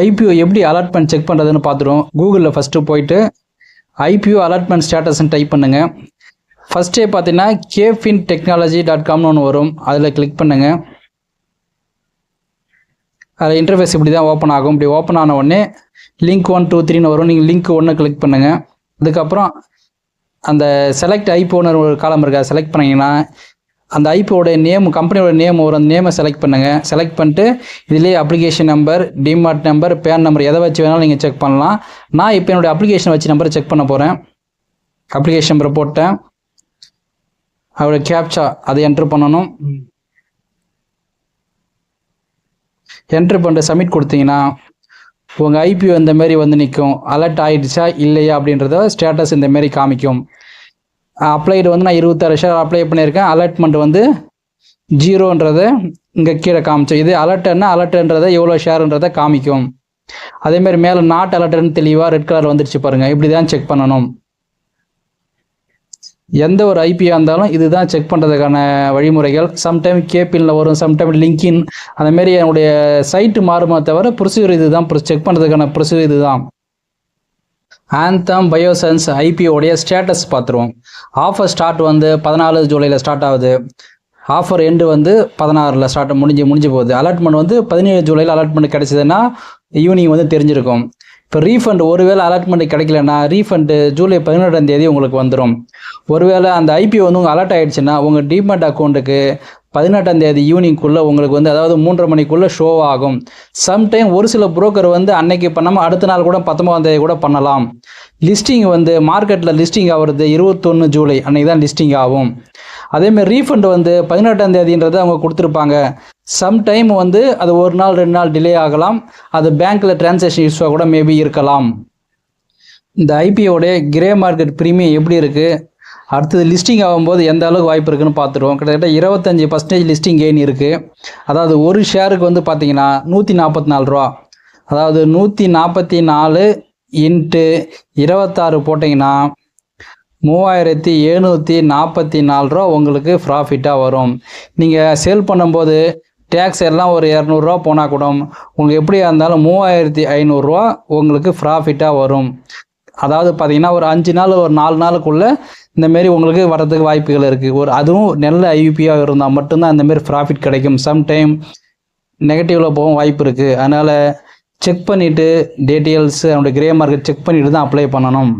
IPO எப்படி allotment check பண்ணுறதுன்னு பார்த்துருவோம். கூகுளில் ஃபஸ்ட்டு போயிட்டு ஐபிஓ அலாட்மெண்ட் ஸ்டேட்டஸ்ன்னு டைப் பண்ணுங்கள். ஃபஸ்ட்டே பார்த்தீங்கன்னா kfintechnology.comனு ஒன்று வரும், அதில் கிளிக் பண்ணுங்கள். அதில் இன்டர்ஃபேஸ் இப்படி தான் ஓப்பன் ஆகும். இப்படி ஓப்பன் ஆன உடனே லிங்க் 1 2 3ன்னு வரும். நீங்கள் லிங்க் 1 கிளிக் பண்ணுங்கள். அதுக்கப்புறம் அந்த செலக்ட் ஐபிஓன்னு ஒரு காலம் இருக்கா, செலக்ட் பண்ணிங்கன்னா அந்த ஐபிஓட நேம், கம்பெனியோட நேம் வரும். அந்த நேமை செலக்ட் பண்ணுங்கள். செலக்ட் பண்ணிட்டு இதிலே application number, demat number, PAN number எதை வச்சு வேணாலும் நீங்கள் செக் பண்ணலாம். நான் இப்போ என்னுடைய அப்ளிகேஷன் வச்சு நம்பரை செக் பண்ண போகிறேன். அப்ளிகேஷன் நம்பரை போட்டேன். அதோட கேப்சா அதை என்ட்ரு பண்ணணும். என்ட்ரு பண்ணிட்டு சப்மிட் கொடுத்தீங்கன்னா உங்கள் ஐபிஓ இந்தமாரி வந்து நிற்கும். அலர்ட் ஆகிடுச்சா இல்லையா அப்படின்றத ஸ்டேட்டஸ் இந்தமாரி காமிக்கும். அப்ளைடு வந்து நான் 26 ஷேர் அப்ளை பண்ணியிருக்கேன். அலர்ட்மெண்ட் வந்து 0ன்றதை இங்கே கீழே காமிச்சோம். இது அலர்ட்னா அலர்ட்ன்றதை எவ்வளோ ஷேருன்றதை காமிக்கும். அதேமாதிரி மேலே நாட் அலர்ட்னு தெளிவாக ரெட் கலர் வந்துடுச்சு பாருங்கள். இப்படி தான் செக் பண்ணணும். எந்த ஒரு ஐபியாக இருந்தாலும் இதுதான் செக் பண்ணுறதுக்கான வழிமுறைகள். சம்டைம் கேபின்ல வரும், சம்டைம் லிங்கின், அந்தமாரி என்னுடைய சைட்டு மாறுமா தவிர ப்ரொசீஜர் இது தான். செக் பண்ணுறதுக்கான ப்ரொசீஜர் இது தான். ஆந்தம் பயோசன்ஸ் ஐபிஓடைய ஸ்டேட்டஸ் பார்த்துருவோம். ஆஃபர் ஸ்டார்ட் வந்து 14 ஜூலையில் ஸ்டார்ட் ஆகுது. ஆஃபர் எண்டு வந்து 16ல் ஸ்டார்ட் முடிஞ்சு போகுது. அலாட்மெண்ட் வந்து 17 ஜூலையில் அலாட்மெண்ட் கிடைச்சதுன்னா ஈவினிங் வந்து தெரிஞ்சிருக்கும். இப்போ ரீஃபண்ட் ஒருவேளை அலாட்மெண்ட் கிடைக்கலன்னா ரீஃபண்டு ஜூலை 17ஆம் தேதி உங்களுக்கு வந்துடும். ஒருவேளை அந்த ஐபிஓ வந்து உங்கள் அலர்ட் ஆகிடுச்சுன்னா உங்கள் டிமெட் அக்கௌண்ட்டுக்கு 18ஆம் தேதி ஈவினிங்குள்ளே உங்களுக்கு வந்து, அதாவது 3:30 மணிக்குள்ளே ஷோ ஆகும். சம்டைம் ஒரு சில புரோக்கர் வந்து அன்னைக்கு பண்ணாமல் அடுத்த நாள் கூட 19ஆம் தேதி கூட பண்ணலாம். லிஸ்டிங் வந்து மார்க்கெட்டில் லிஸ்டிங் ஆகிறது 21 ஜூலை அன்னைக்கு தான் லிஸ்டிங் ஆகும். அதேமாதிரி ரீஃபண்ட் வந்து 18ஆம் தேதின்றது அவங்க கொடுத்துருப்பாங்க. சம்டைம் வந்து அது 1 நாள் 2 நாள் டிலே ஆகலாம். அது பேங்க்கில் டிரான்சாக்ஷன் இஷ்யூவாக கூட மேபி இருக்கலாம். இந்த ஐபிஓடைய கிரே மார்க்கெட் ப்ரீமியம் எப்படி இருக்குது, அடுத்தது லிஸ்டிங் ஆகும்போது எந்த அளவுக்கு வாய்ப்பு இருக்குன்னு பார்த்துருவோம். கிட்டத்தட்ட 25% லிஸ்டிங் கெயின் இருக்குது. அதாவது ஒரு ஷேருக்கு வந்து பார்த்தீங்கன்னா 144 ரூபா. அதாவது 144 × 26 போட்டிங்கன்னா 3744 ரூபா உங்களுக்கு ப்ராஃபிட்டாக வரும். நீங்கள் சேல் பண்ணும்போது டேக்ஸ் எல்லாம் ஒரு 200 ரூபா போனால் கூட உங்களுக்கு எப்படியா இருந்தாலும் 3500 ரூபா உங்களுக்கு ப்ராஃபிட்டாக வரும். அதாவது பார்த்தீங்கன்னா ஒரு 5 நாள் ஒரு 4 நாளுக்குள்ளே இந்தமாரி உங்களுக்கு வர்றதுக்கு வாய்ப்புகள் இருக்குது. அதுவும் நல்ல ஐபிஓ இருந்தால் மட்டும்தான் இந்தமாரி ப்ராஃபிட் கிடைக்கும். சம்டைம் நெகட்டிவில் போகவும் வாய்ப்பு இருக்குது. அதனால் செக் பண்ணிவிட்டு டீட்டெயில்ஸ், அவனுடைய கிரே மார்க்கெட் செக் பண்ணிவிட்டு தான் அப்ளை பண்ணணும்.